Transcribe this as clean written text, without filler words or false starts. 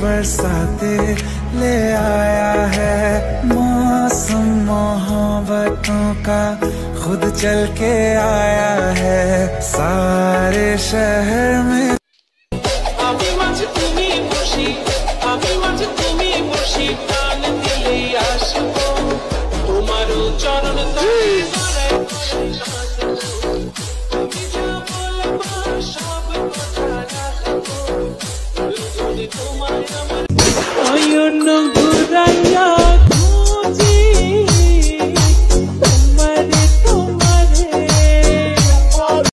बरसाते ले आया है। मौसम मोहब्बतों का खुद चल के आया है। सारे शहर में Ayun ng guraya